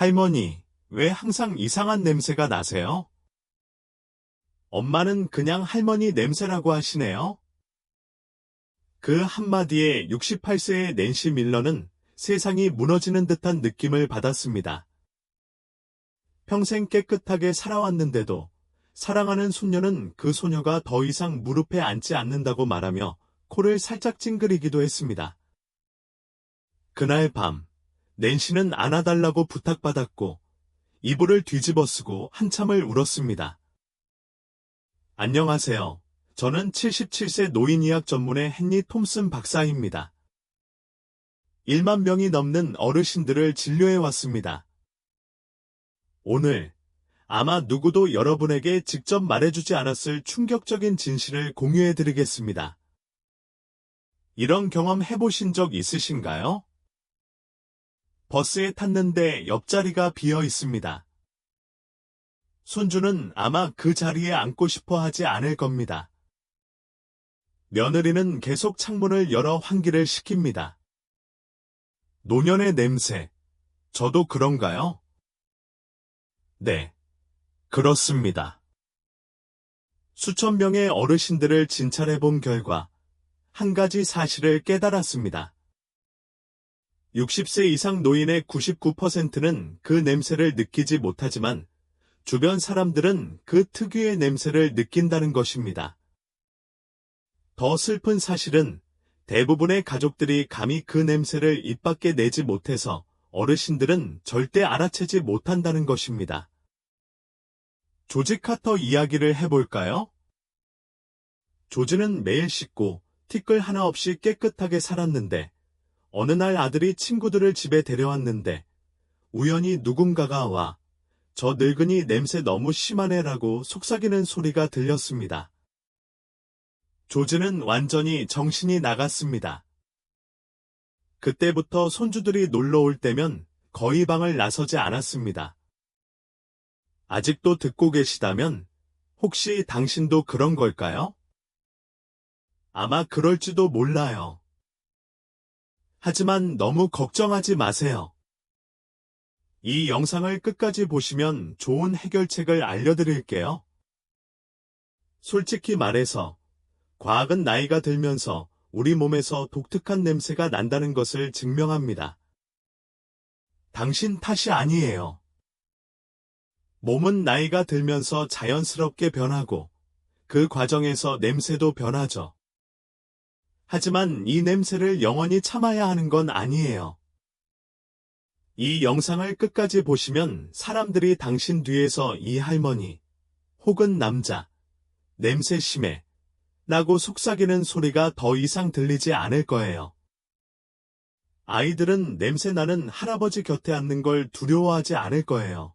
할머니, 왜 항상 이상한 냄새가 나세요? 엄마는 그냥 할머니 냄새라고 하시네요. 그 한마디에 68세의 낸시 밀러는 세상이 무너지는 듯한 느낌을 받았습니다. 평생 깨끗하게 살아왔는데도 사랑하는 손녀는 그 소녀가 더 이상 무릎에 앉지 않는다고 말하며 코를 살짝 찡그리기도 했습니다. 그날 밤, 낸시는 안아달라고 부탁받았고 이불을 뒤집어쓰고 한참을 울었습니다. 안녕하세요. 저는 77세 노인의학 전문의 헨리 톰슨 박사입니다. 1만 명이 넘는 어르신들을 진료해왔습니다. 오늘 아마 누구도 여러분에게 직접 말해주지 않았을 충격적인 진실을 공유해드리겠습니다. 이런 경험 해보신 적 있으신가요? 버스에 탔는데 옆자리가 비어 있습니다. 손주는 아마 그 자리에 앉고 싶어 하지 않을 겁니다. 며느리는 계속 창문을 열어 환기를 시킵니다. 노년의 냄새, 저도 그런가요? 네, 그렇습니다. 수천 명의 어르신들을 진찰해 본 결과 한 가지 사실을 깨달았습니다. 60세 이상 노인의 99%는 그 냄새를 느끼지 못하지만 주변 사람들은 그 특유의 냄새를 느낀다는 것입니다. 더 슬픈 사실은 대부분의 가족들이 감히 그 냄새를 입 밖에 내지 못해서 어르신들은 절대 알아채지 못한다는 것입니다. 조지 카터 이야기를 해볼까요? 조지는 매일 씻고 티끌 하나 없이 깨끗하게 살았는데 어느 날 아들이 친구들을 집에 데려왔는데 우연히 누군가가 와 저 늙은이 냄새 너무 심하네라고 속삭이는 소리가 들렸습니다. 조지는 완전히 정신이 나갔습니다. 그때부터 손주들이 놀러 올 때면 거의 방을 나서지 않았습니다. 아직도 듣고 계시다면 혹시 당신도 그런 걸까요? 아마 그럴지도 몰라요. 하지만 너무 걱정하지 마세요. 이 영상을 끝까지 보시면 좋은 해결책을 알려드릴게요. 솔직히 말해서 과학은 나이가 들면서 우리 몸에서 독특한 냄새가 난다는 것을 증명합니다. 당신 탓이 아니에요. 몸은 나이가 들면서 자연스럽게 변하고 그 과정에서 냄새도 변하죠. 하지만 이 냄새를 영원히 참아야 하는 건 아니에요. 이 영상을 끝까지 보시면 사람들이 당신 뒤에서 이 할머니 혹은 남자 냄새 심해 라고 속삭이는 소리가 더 이상 들리지 않을 거예요. 아이들은 냄새 나는 할아버지 곁에 앉는 걸 두려워하지 않을 거예요.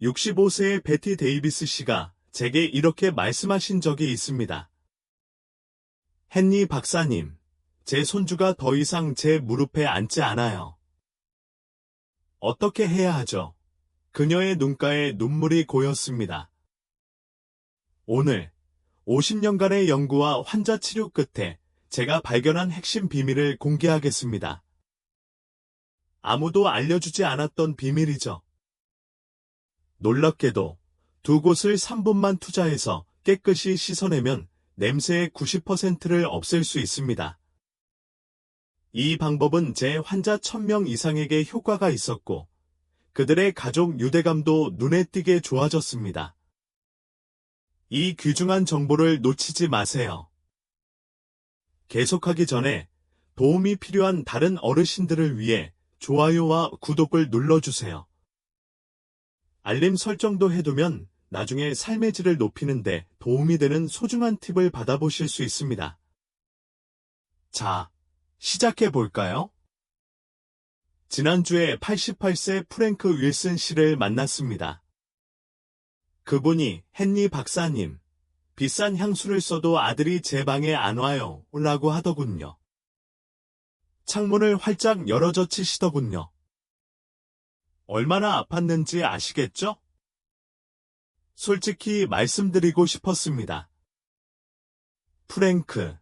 65세의 베티 데이비스 씨가 제게 이렇게 말씀하신 적이 있습니다. 헨리 박사님, 제 손주가 더 이상 제 무릎에 앉지 않아요. 어떻게 해야 하죠? 그녀의 눈가에 눈물이 고였습니다. 오늘 50년간의 연구와 환자 치료 끝에 제가 발견한 핵심 비밀을 공개하겠습니다. 아무도 알려주지 않았던 비밀이죠. 놀랍게도 두 곳을 3분만 투자해서 깨끗이 씻어내면 냄새의 90%를 없앨 수 있습니다. 이 방법은 제 환자 1000명 이상에게 효과가 있었고 그들의 가족 유대감도 눈에 띄게 좋아졌습니다. 이 귀중한 정보를 놓치지 마세요. 계속하기 전에 도움이 필요한 다른 어르신들을 위해 좋아요와 구독을 눌러주세요. 알림 설정도 해두면 나중에 삶의 질을 높이는데 도움이 되는 소중한 팁을 받아보실 수 있습니다. 자, 시작해 볼까요? 지난주에 88세 프랭크 윌슨 씨를 만났습니다. 그분이 헨리 박사님, 비싼 향수를 써도 아들이 제 방에 안 와요 라고 하더군요. 창문을 활짝 열어젖히시더군요. 얼마나 아팠는지 아시겠죠? 솔직히 말씀드리고 싶었습니다. 프랭크,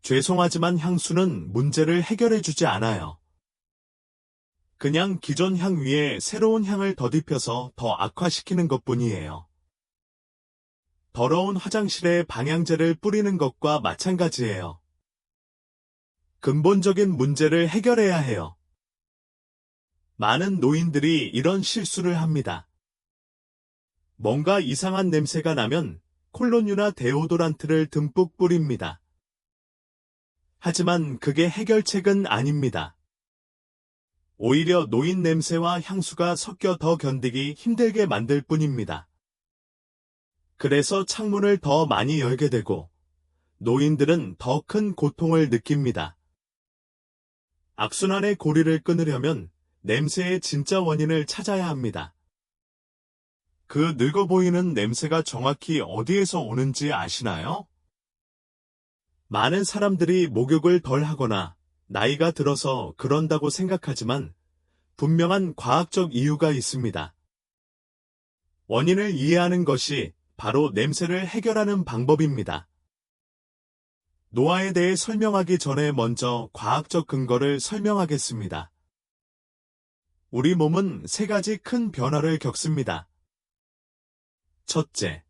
죄송하지만 향수는 문제를 해결해주지 않아요. 그냥 기존 향 위에 새로운 향을 덧입혀서 더 악화시키는 것뿐이에요. 더러운 화장실에 방향제를 뿌리는 것과 마찬가지예요. 근본적인 문제를 해결해야 해요. 많은 노인들이 이런 실수를 합니다. 뭔가 이상한 냄새가 나면 콜로뉴나 데오도란트를 듬뿍 뿌립니다. 하지만 그게 해결책은 아닙니다. 오히려 노인 냄새와 향수가 섞여 더 견디기 힘들게 만들 뿐입니다. 그래서 창문을 더 많이 열게 되고 노인들은 더 큰 고통을 느낍니다. 악순환의 고리를 끊으려면 냄새의 진짜 원인을 찾아야 합니다. 그 늙어 보이는 냄새가 정확히 어디에서 오는지 아시나요? 많은 사람들이 목욕을 덜 하거나 나이가 들어서 그런다고 생각하지만 분명한 과학적 이유가 있습니다. 원인을 이해하는 것이 바로 냄새를 해결하는 방법입니다. 노화에 대해 설명하기 전에 먼저 과학적 근거를 설명하겠습니다. 우리 몸은 3가지 큰 변화를 겪습니다. 첫째,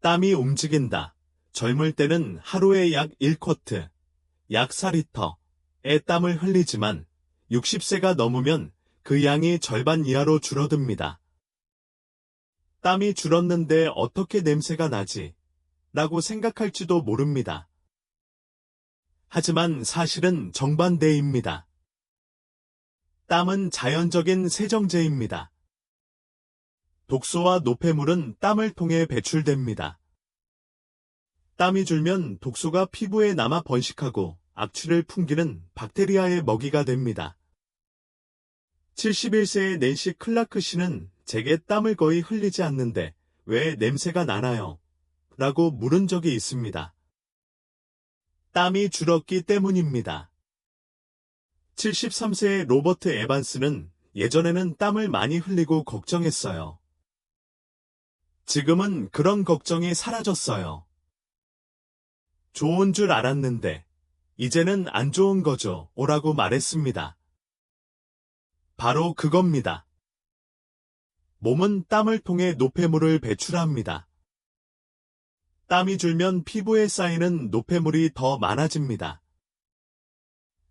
땀이 움직인다. 젊을 때는 하루에 약 1쿼트, 약 4리터의 땀을 흘리지만 60세가 넘으면 그 양이 절반 이하로 줄어듭니다. 땀이 줄었는데 어떻게 냄새가 나지? 라고 생각할지도 모릅니다. 하지만 사실은 정반대입니다. 땀은 자연적인 세정제입니다. 독소와 노폐물은 땀을 통해 배출됩니다. 땀이 줄면 독소가 피부에 남아 번식하고 악취를 풍기는 박테리아의 먹이가 됩니다. 71세의 낸시 클라크 씨는 제게 땀을 거의 흘리지 않는데 왜 냄새가 나나요? 라고 물은 적이 있습니다. 땀이 줄었기 때문입니다. 73세의 로버트 에반스는 예전에는 땀을 많이 흘리고 걱정했어요. 지금은 그런 걱정이 사라졌어요. 좋은 줄 알았는데 이제는 안 좋은 거죠, 라고 말했습니다. 바로 그겁니다. 몸은 땀을 통해 노폐물을 배출합니다. 땀이 줄면 피부에 쌓이는 노폐물이 더 많아집니다.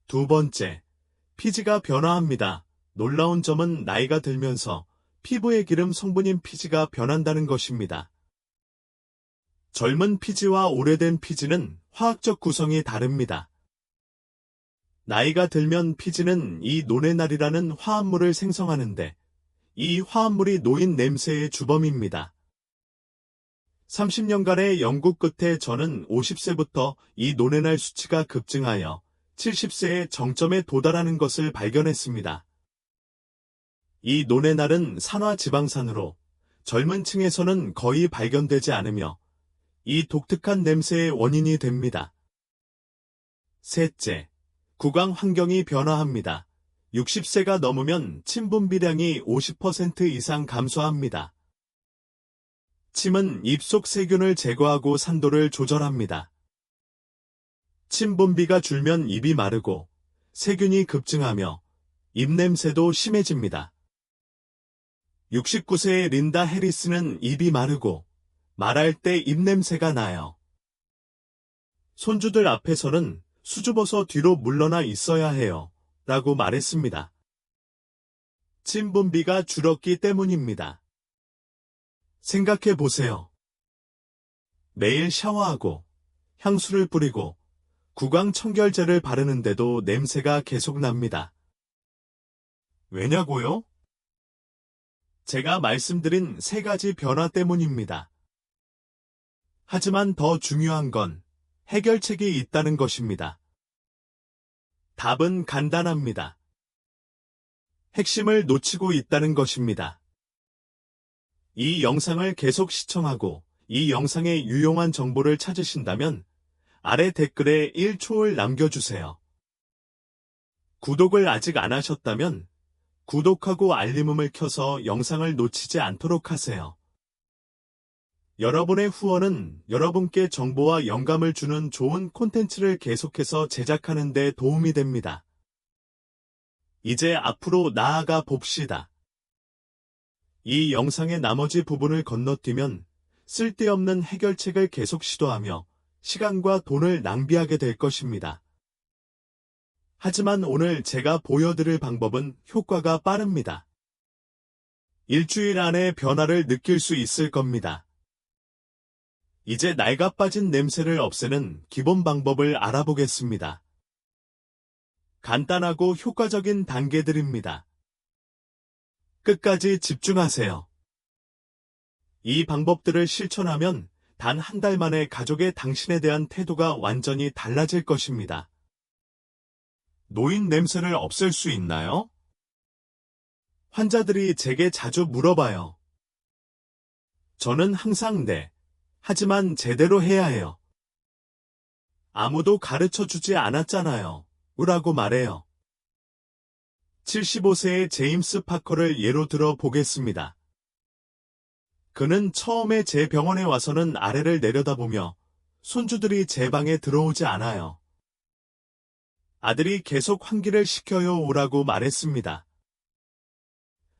두 번째, 피지가 변화합니다. 놀라운 점은 나이가 들면서 피부의 기름 성분인 피지가 변한다는 것입니다. 젊은 피지와 오래된 피지는 화학적 구성이 다릅니다. 나이가 들면 피지는 이 노네날이라는 화합물을 생성하는데 이 화합물이 노인 냄새의 주범입니다. 30년간의 연구 끝에 저는 50세부터 이 노네날 수치가 급증하여 70세의 정점에 도달하는 것을 발견했습니다. 이 노네날은 산화지방산으로 젊은 층에서는 거의 발견되지 않으며 이 독특한 냄새의 원인이 됩니다. 셋째, 구강 환경이 변화합니다. 60세가 넘으면 침 분비량이 50% 이상 감소합니다. 침은 입속 세균을 제거하고 산도를 조절합니다. 침 분비가 줄면 입이 마르고 세균이 급증하며 입냄새도 심해집니다. 69세의 린다 해리스는 입이 마르고 말할 때 입냄새가 나요. 손주들 앞에서는 수줍어서 뒤로 물러나 있어야 해요. 라고 말했습니다. 침 분비가 줄었기 때문입니다. 생각해 보세요. 매일 샤워하고 향수를 뿌리고 구강 청결제를 바르는데도 냄새가 계속 납니다. 왜냐고요? 제가 말씀드린 3가지 변화 때문입니다. 하지만 더 중요한 건 해결책이 있다는 것입니다. 답은 간단합니다. 핵심을 놓치고 있다는 것입니다. 이 영상을 계속 시청하고 이 영상의 유용한 정보를 찾으신다면 아래 댓글에 1초를 남겨주세요. 구독을 아직 안 하셨다면 구독하고 알림음을 켜서 영상을 놓치지 않도록 하세요. 여러분의 후원은 여러분께 정보와 영감을 주는 좋은 콘텐츠를 계속해서 제작하는 데 도움이 됩니다. 이제 앞으로 나아가 봅시다. 이 영상의 나머지 부분을 건너뛰면 쓸데없는 해결책을 계속 시도하며 시간과 돈을 낭비하게 될 것입니다. 하지만 오늘 제가 보여드릴 방법은 효과가 빠릅니다. 일주일 안에 변화를 느낄 수 있을 겁니다. 이제 낡아 빠진 냄새를 없애는 기본 방법을 알아보겠습니다. 간단하고 효과적인 단계들입니다. 끝까지 집중하세요. 이 방법들을 실천하면 단 한 달 만에 가족의 당신에 대한 태도가 완전히 달라질 것입니다. 노인 냄새를 없앨 수 있나요? 환자들이 제게 자주 물어봐요. 저는 항상 네, 하지만 제대로 해야 해요. 아무도 가르쳐 주지 않았잖아요. 라고 말해요. 75세의 제임스 파커를 예로 들어 보겠습니다. 그는 처음에 제 병원에 와서는 아래를 내려다보며 손주들이 제 방에 들어오지 않아요. 아들이 계속 환기를 시켜요 오라고 말했습니다.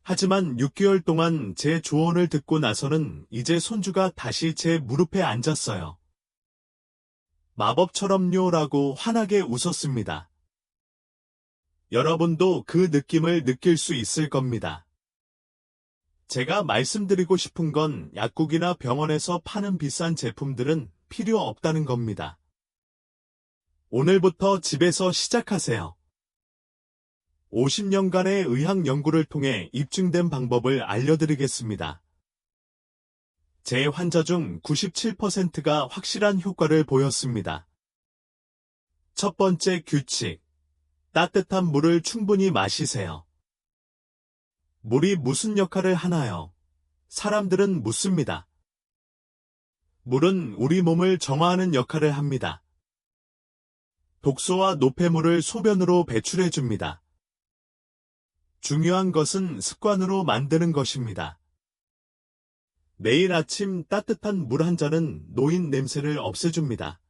하지만 6개월 동안 제 조언을 듣고 나서는 이제 손주가 다시 제 무릎에 앉았어요. 마법처럼요라고 환하게 웃었습니다. 여러분도 그 느낌을 느낄 수 있을 겁니다. 제가 말씀드리고 싶은 건 약국이나 병원에서 파는 비싼 제품들은 필요 없다는 겁니다. 오늘부터 집에서 시작하세요. 50년간의 의학 연구를 통해 입증된 방법을 알려드리겠습니다. 제 환자 중 97%가 확실한 효과를 보였습니다. 첫 번째 규칙. 따뜻한 물을 충분히 마시세요. 물이 무슨 역할을 하나요? 사람들은 묻습니다. 물은 우리 몸을 정화하는 역할을 합니다. 독소와 노폐물을 소변으로 배출해줍니다. 중요한 것은 습관으로 만드는 것입니다. 매일 아침 따뜻한 물 한 잔은 노인 냄새를 없애줍니다.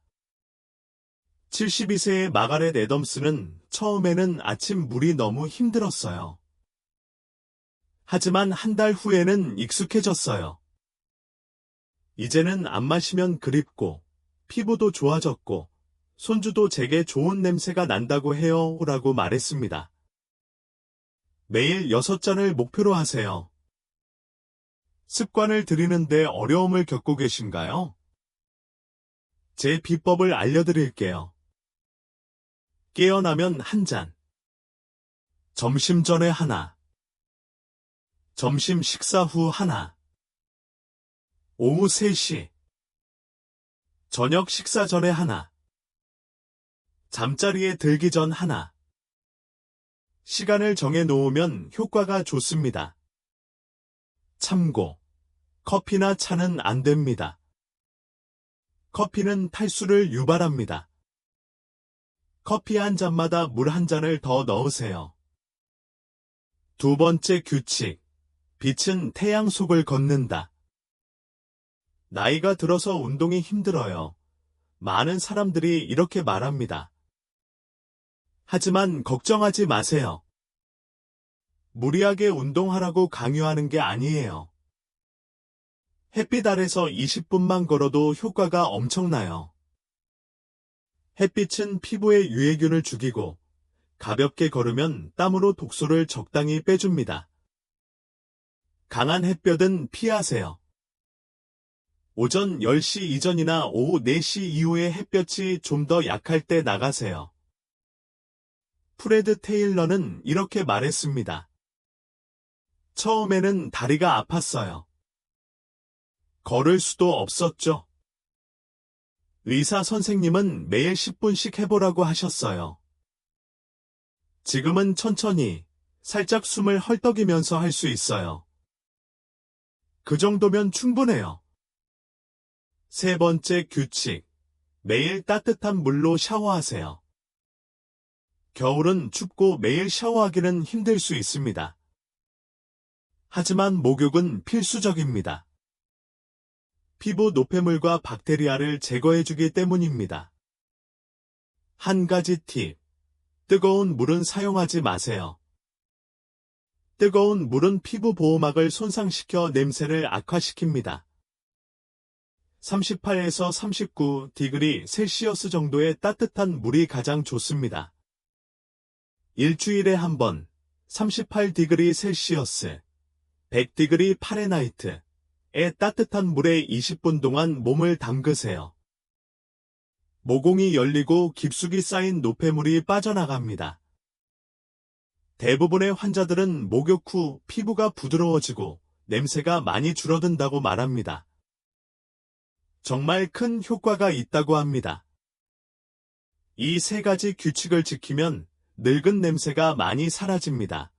72세의 마가렛 애덤스는 처음에는 아침 물이 너무 힘들었어요. 하지만 한 달 후에는 익숙해졌어요. 이제는 안 마시면 그립고, 피부도 좋아졌고, 손주도 제게 좋은 냄새가 난다고 해요 라고 말했습니다. 매일 6잔을 목표로 하세요. 습관을 들이는데 어려움을 겪고 계신가요? 제 비법을 알려드릴게요. 깨어나면 한 잔. 점심 전에 하나. 점심 식사 후 하나. 오후 3시. 저녁 식사 전에 하나. 잠자리에 들기 전 하나. 시간을 정해 놓으면 효과가 좋습니다. 참고, 커피나 차는 안 됩니다. 커피는 탈수를 유발합니다. 커피 한 잔마다 물 한 잔을 더 넣으세요. 두 번째 규칙. 빛은 태양 속을 걷는다. 나이가 들어서 운동이 힘들어요. 많은 사람들이 이렇게 말합니다. 하지만 걱정하지 마세요. 무리하게 운동하라고 강요하는 게 아니에요. 햇빛 아래서 20분만 걸어도 효과가 엄청나요. 햇빛은 피부에 유해균을 죽이고 가볍게 걸으면 땀으로 독소를 적당히 빼줍니다. 강한 햇볕은 피하세요. 오전 10시 이전이나 오후 4시 이후의 햇볕이 좀 더 약할 때 나가세요. 프레드 테일러는 이렇게 말했습니다. 처음에는 다리가 아팠어요. 걸을 수도 없었죠. 의사 선생님은 매일 10분씩 해보라고 하셨어요. 지금은 천천히, 살짝 숨을 헐떡이면서 할 수 있어요. 그 정도면 충분해요. 세 번째 규칙. 매일 따뜻한 물로 샤워하세요. 겨울은 춥고 매일 샤워하기는 힘들 수 있습니다. 하지만 목욕은 필수적입니다. 피부 노폐물과 박테리아를 제거해주기 때문입니다. 한 가지 팁. 뜨거운 물은 사용하지 마세요. 뜨거운 물은 피부 보호막을 손상시켜 냄새를 악화시킵니다. 38에서 39 셀시어스 정도의 따뜻한 물이 가장 좋습니다. 일주일에 한 번, 38 셀시어스, 100 파레나이트의 따뜻한 물에 20분 동안 몸을 담그세요. 모공이 열리고 깊숙이 쌓인 노폐물이 빠져나갑니다. 대부분의 환자들은 목욕 후 피부가 부드러워지고 냄새가 많이 줄어든다고 말합니다. 정말 큰 효과가 있다고 합니다. 이 세 가지 규칙을 지키면 늙은 냄새가 많이 사라집니다.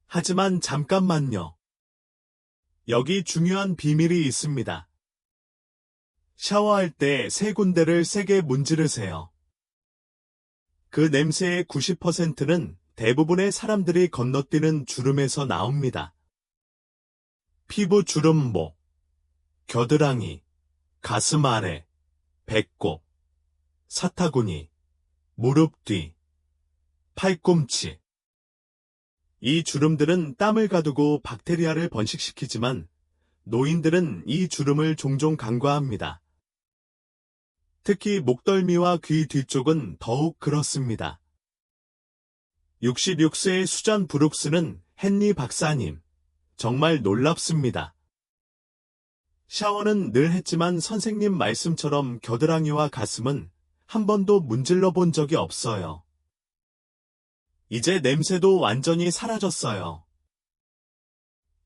하지만 잠깐만요. 여기 중요한 비밀이 있습니다. 샤워할 때 세 군데를 세게 문지르세요. 그 냄새의 90%는 대부분의 사람들이 건너뛰는 주름에서 나옵니다. 피부 주름목, 겨드랑이, 가슴 아래, 배꼽, 사타구니, 무릎 뒤, 팔꿈치. 이 주름들은 땀을 가두고 박테리아를 번식시키지만 노인들은 이 주름을 종종 간과합니다. 특히 목덜미와 귀 뒤쪽은 더욱 그렇습니다. 66세의 수잔 브룩스는 헨리 박사님, 정말 놀랍습니다. 샤워는 늘 했지만 선생님 말씀처럼 겨드랑이와 가슴은 한 번도 문질러 본 적이 없어요. 이제 냄새도 완전히 사라졌어요.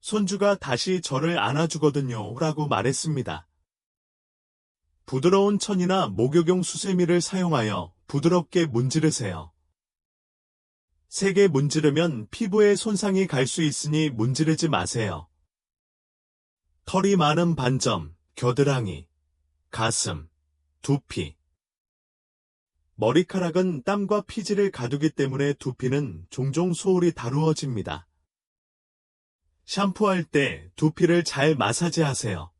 손주가 다시 저를 안아주거든요 라고 말했습니다. 부드러운 천이나 목욕용 수세미를 사용하여 부드럽게 문지르세요. 세게 문지르면 피부에 손상이 갈 수 있으니 문지르지 마세요. 털이 많은 반점, 겨드랑이, 가슴, 두피. 머리카락은 땀과 피지를 가두기 때문에 두피는 종종 소홀히 다루어집니다. 샴푸할 때 두피를 잘 마사지하세요.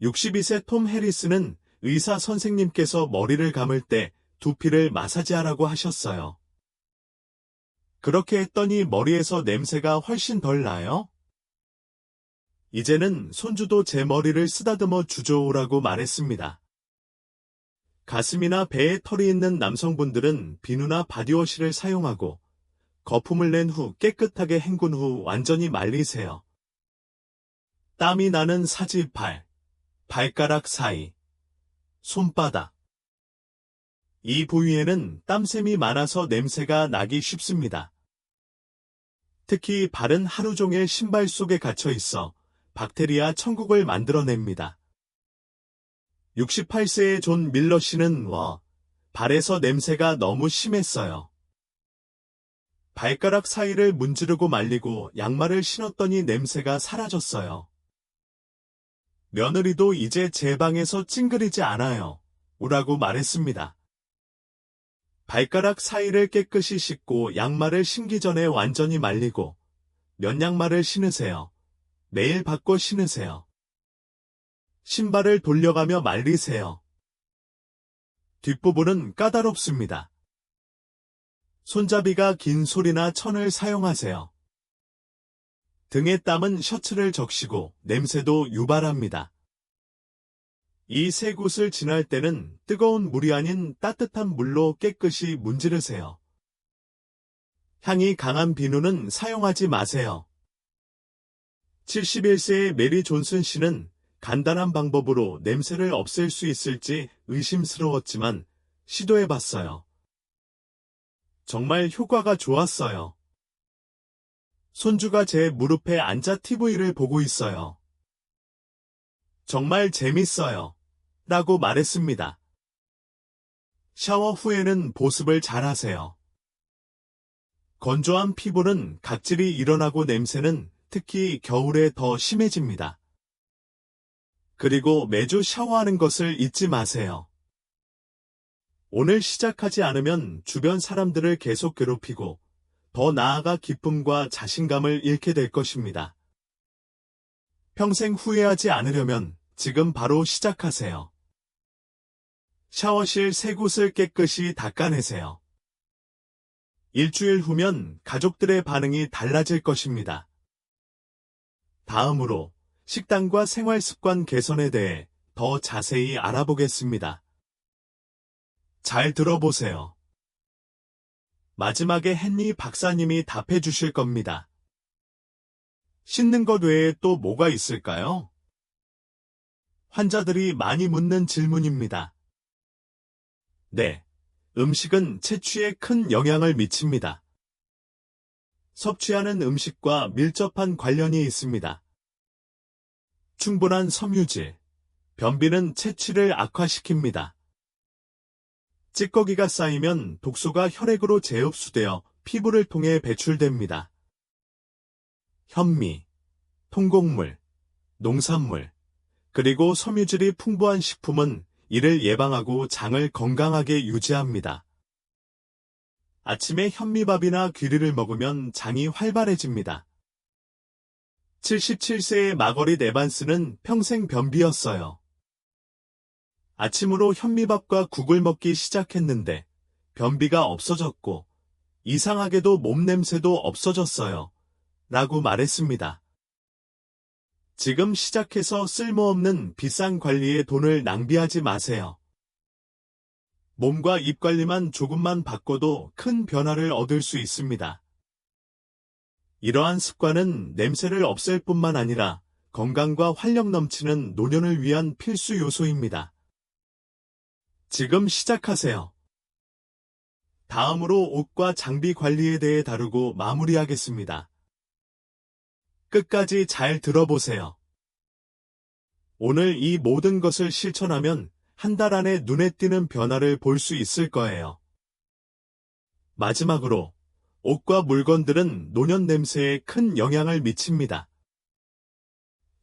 62세 톰 해리스는 의사 선생님께서 머리를 감을 때 두피를 마사지하라고 하셨어요. 그렇게 했더니 머리에서 냄새가 훨씬 덜 나요? 이제는 손주도 제 머리를 쓰다듬어 주죠라고 말했습니다. 가슴이나 배에 털이 있는 남성분들은 비누나 바디워시를 사용하고 거품을 낸 후 깨끗하게 헹군 후 완전히 말리세요. 땀이 나는 사지팔, 발가락 사이, 손바닥. 이 부위에는 땀샘이 많아서 냄새가 나기 쉽습니다. 특히 발은 하루 종일 신발 속에 갇혀 있어 박테리아 천국을 만들어냅니다. 68세의 존 밀러 씨는 발에서 냄새가 너무 심했어요. 발가락 사이를 문지르고 말리고 양말을 신었더니 냄새가 사라졌어요. 며느리도 이제 제 방에서 찡그리지 않아요. 오라고 말했습니다. 발가락 사이를 깨끗이 씻고 양말을 신기 전에 완전히 말리고 면양말을 신으세요. 매일 바꿔 신으세요. 신발을 돌려가며 말리세요. 뒷부분은 까다롭습니다. 손잡이가 긴 솔이나 천을 사용하세요. 등의 땀은 셔츠를 적시고 냄새도 유발합니다. 이 세 곳을 지날 때는 뜨거운 물이 아닌 따뜻한 물로 깨끗이 문지르세요. 향이 강한 비누는 사용하지 마세요. 71세의 메리 존슨 씨는 간단한 방법으로 냄새를 없앨 수 있을지 의심스러웠지만 시도해봤어요. 정말 효과가 좋았어요. 손주가 제 무릎에 앉아 TV를 보고 있어요. 정말 재밌어요. 라고 말했습니다. 샤워 후에는 보습을 잘 하세요. 건조한 피부는 각질이 일어나고 냄새는 특히 겨울에 더 심해집니다. 그리고 매주 샤워하는 것을 잊지 마세요. 오늘 시작하지 않으면 주변 사람들을 계속 괴롭히고 더 나아가 기쁨과 자신감을 잃게 될 것입니다. 평생 후회하지 않으려면 지금 바로 시작하세요. 샤워실 세 곳을 깨끗이 닦아내세요. 일주일 후면 가족들의 반응이 달라질 것입니다. 다음으로 식단과 생활 습관 개선에 대해 더 자세히 알아보겠습니다. 잘 들어보세요. 마지막에 헨리 박사님이 답해 주실 겁니다. 씻는 것 외에 또 뭐가 있을까요? 환자들이 많이 묻는 질문입니다. 네, 음식은 체취에 큰 영향을 미칩니다. 섭취하는 음식과 밀접한 관련이 있습니다. 충분한 섬유질, 변비는 체취를 악화시킵니다. 찌꺼기가 쌓이면 독소가 혈액으로 재흡수되어 피부를 통해 배출됩니다. 현미, 통곡물, 농산물, 그리고 섬유질이 풍부한 식품은 이를 예방하고 장을 건강하게 유지합니다. 아침에 현미밥이나 귀리를 먹으면 장이 활발해집니다. 77세의 마거릿 에반스는 평생 변비였어요. 아침으로 현미밥과 국을 먹기 시작했는데 변비가 없어졌고 이상하게도 몸 냄새도 없어졌어요. 라고 말했습니다. 지금 시작해서 쓸모없는 비싼 관리에 돈을 낭비하지 마세요. 몸과 입 관리만 조금만 바꿔도 큰 변화를 얻을 수 있습니다. 이러한 습관은 냄새를 없앨 뿐만 아니라 건강과 활력 넘치는 노년을 위한 필수 요소입니다. 지금 시작하세요. 다음으로 옷과 장비 관리에 대해 다루고 마무리하겠습니다. 끝까지 잘 들어보세요. 오늘 이 모든 것을 실천하면 한 달 안에 눈에 띄는 변화를 볼 수 있을 거예요. 마지막으로 옷과 물건들은 노년 냄새에 큰 영향을 미칩니다.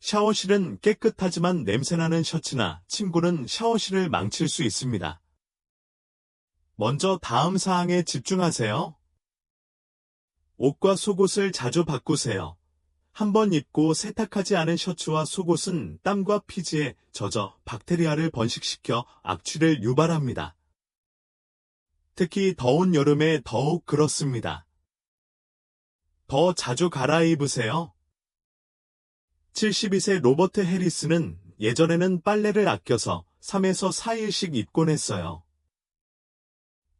샤워실은 깨끗하지만 냄새나는 셔츠나 침구는 샤워실을 망칠 수 있습니다. 먼저 다음 사항에 집중하세요. 옷과 속옷을 자주 바꾸세요. 한번 입고 세탁하지 않은 셔츠와 속옷은 땀과 피지에 젖어 박테리아를 번식시켜 악취를 유발합니다. 특히 더운 여름에 더욱 그렇습니다. 더 자주 갈아입으세요. 72세 로버트 해리스는 예전에는 빨래를 아껴서 3에서 4일씩 입곤 했어요.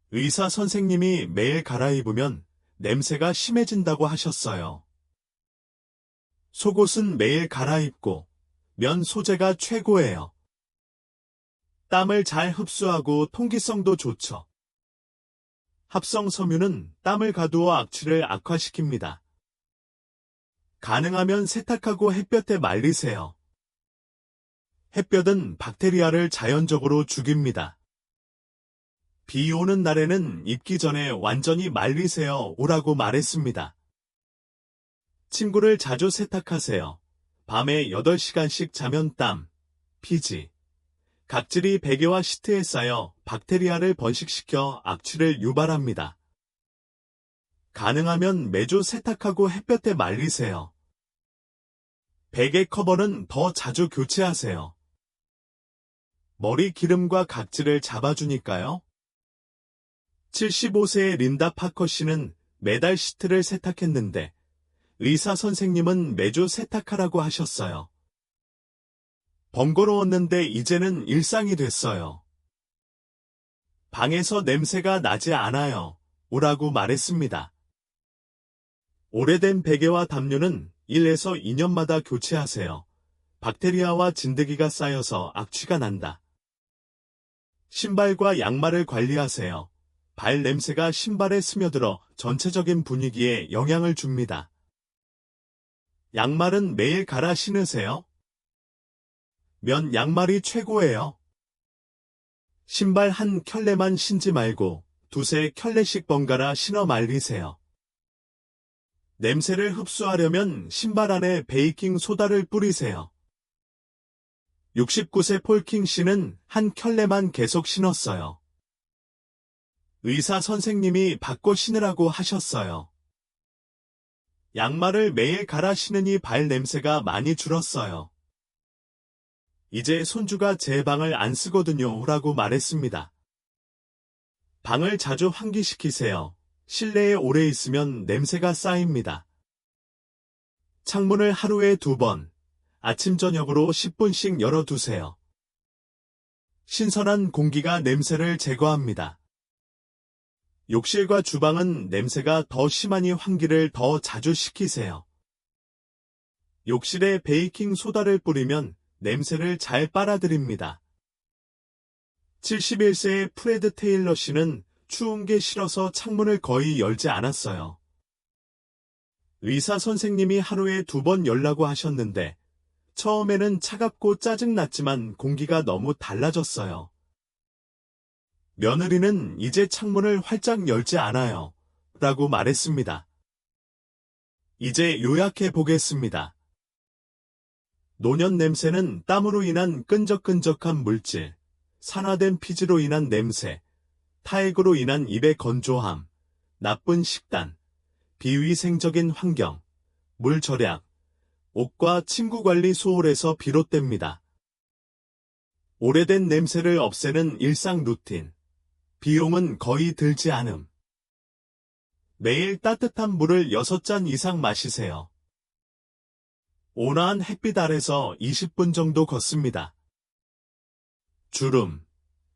의사 선생님이 매일 갈아입으면 냄새가 심해진다고 하셨어요. 속옷은 매일 갈아입고 면 소재가 최고예요. 땀을 잘 흡수하고 통기성도 좋죠. 합성 섬유는 땀을 가두어 악취를 악화시킵니다. 가능하면 세탁하고 햇볕에 말리세요. 햇볕은 박테리아를 자연적으로 죽입니다. 비 오는 날에는 입기 전에 완전히 말리세요 오라고 말했습니다. 침구를 자주 세탁하세요. 밤에 8시간씩 자면 땀, 피지, 각질이 베개와 시트에 쌓여 박테리아를 번식시켜 악취를 유발합니다. 가능하면 매주 세탁하고 햇볕에 말리세요. 베개 커버는 더 자주 교체하세요. 머리 기름과 각질을 잡아주니까요. 75세의 린다 파커 씨는 매달 시트를 세탁했는데 의사 선생님은 매주 세탁하라고 하셨어요. 번거로웠는데 이제는 일상이 됐어요. 방에서 냄새가 나지 않아요. 오라고 말했습니다. 오래된 베개와 담요는 1에서 2년마다 교체하세요. 박테리아와 진드기가 쌓여서 악취가 난다. 신발과 양말을 관리하세요. 발 냄새가 신발에 스며들어 전체적인 분위기에 영향을 줍니다. 양말은 매일 갈아 신으세요. 면 양말이 최고예요. 신발 한 켤레만 신지 말고 2~3켤레씩 번갈아 신어 말리세요. 냄새를 흡수하려면 신발 안에 베이킹 소다를 뿌리세요. 69세 폴킹 씨는 한 켤레만 계속 신었어요. 의사 선생님이 바꿔 신으라고 하셨어요. 양말을 매일 갈아 신으니 발 냄새가 많이 줄었어요. 이제 손주가 제 방을 안 쓰거든요 라고 말했습니다. 방을 자주 환기시키세요. 실내에 오래 있으면 냄새가 쌓입니다. 창문을 하루에 2번, 아침 저녁으로 10분씩 열어두세요. 신선한 공기가 냄새를 제거합니다. 욕실과 주방은 냄새가 더 심하니 환기를 더 자주 시키세요. 욕실에 베이킹 소다를 뿌리면 냄새를 잘 빨아들입니다. 71세의 프레드 테일러 씨는 추운 게 싫어서 창문을 거의 열지 않았어요. 의사 선생님이 하루에 2번 열라고 하셨는데 처음에는 차갑고 짜증났지만 공기가 너무 달라졌어요. 며느리는 이제 창문을 활짝 열지 않아요. 라고 말했습니다. 이제 요약해 보겠습니다. 노년 냄새는 땀으로 인한 끈적끈적한 물질, 산화된 피지로 인한 냄새, 타액으로 인한 입의 건조함, 나쁜 식단, 비위생적인 환경, 물 절약, 옷과 침구 관리 소홀에서 비롯됩니다. 오래된 냄새를 없애는 일상 루틴, 비용은 거의 들지 않음. 매일 따뜻한 물을 6잔 이상 마시세요. 온화한 햇빛 아래서 20분 정도 걷습니다. 주름,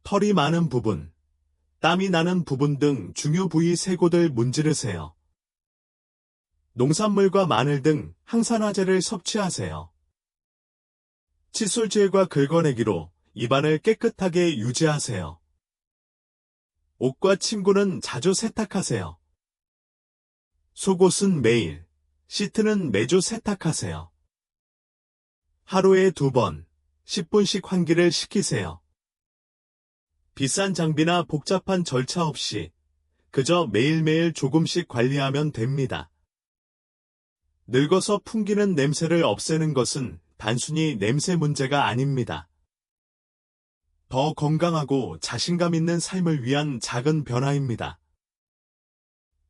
털이 많은 부분, 땀이 나는 부분 등 중요 부위 쇄골을 문지르세요. 농산물과 마늘 등 항산화제를 섭취하세요. 칫솔질과 긁어내기로 입안을 깨끗하게 유지하세요. 옷과 침구는 자주 세탁하세요. 속옷은 매일, 시트는 매주 세탁하세요. 하루에 2번, 10분씩 환기를 시키세요. 비싼 장비나 복잡한 절차 없이 그저 매일매일 조금씩 관리하면 됩니다. 늙어서 풍기는 냄새를 없애는 것은 단순히 냄새 문제가 아닙니다. 더 건강하고 자신감 있는 삶을 위한 작은 변화입니다.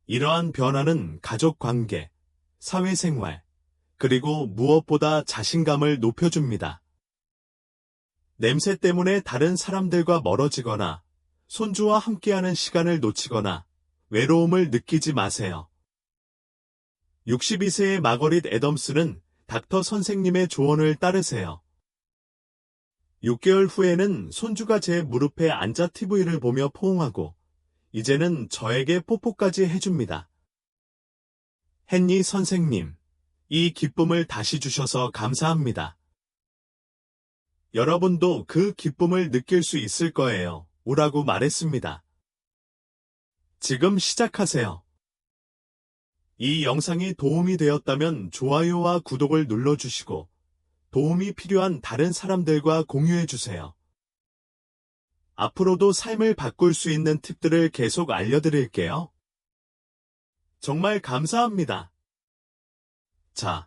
이러한 변화는 가족 관계, 사회생활, 그리고 무엇보다 자신감을 높여줍니다. 냄새 때문에 다른 사람들과 멀어지거나 손주와 함께하는 시간을 놓치거나 외로움을 느끼지 마세요. 62세의 마거릿 애덤스는 닥터 선생님의 조언을 따르세요. 6개월 후에는 손주가 제 무릎에 앉아 TV를 보며 포옹하고 이제는 저에게 뽀뽀까지 해줍니다. 헨리 선생님, 이 기쁨을 다시 주셔서 감사합니다. 여러분도 그 기쁨을 느낄 수 있을 거예요. 오라고 말했습니다. 지금 시작하세요. 이 영상이 도움이 되었다면 좋아요와 구독을 눌러주시고 도움이 필요한 다른 사람들과 공유해주세요. 앞으로도 삶을 바꿀 수 있는 팁들을 계속 알려드릴게요. 정말 감사합니다. 자,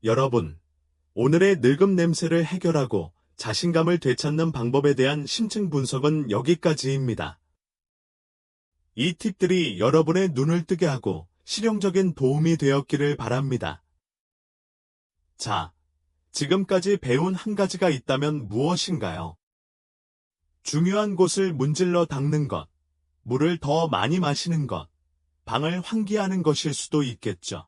여러분, 오늘의 늙음 냄새를 해결하고 자신감을 되찾는 방법에 대한 심층 분석은 여기까지입니다. 이 팁들이 여러분의 눈을 뜨게 하고 실용적인 도움이 되었기를 바랍니다. 자, 지금까지 배운 한 가지가 있다면 무엇인가요? 중요한 곳을 문질러 닦는 것, 물을 더 많이 마시는 것, 방을 환기하는 것일 수도 있겠죠.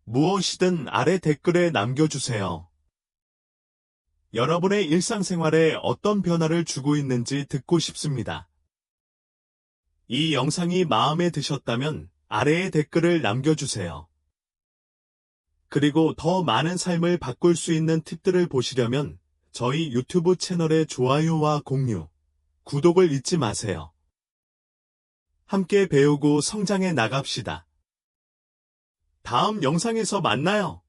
무엇이든 아래 댓글에 남겨주세요. 여러분의 일상생활에 어떤 변화를 주고 있는지 듣고 싶습니다. 이 영상이 마음에 드셨다면 아래에 댓글을 남겨주세요. 그리고 더 많은 삶을 바꿀 수 있는 팁들을 보시려면 저희 유튜브 채널의 좋아요와 공유, 구독을 잊지 마세요. 함께 배우고 성장해 나갑시다. 다음 영상에서 만나요.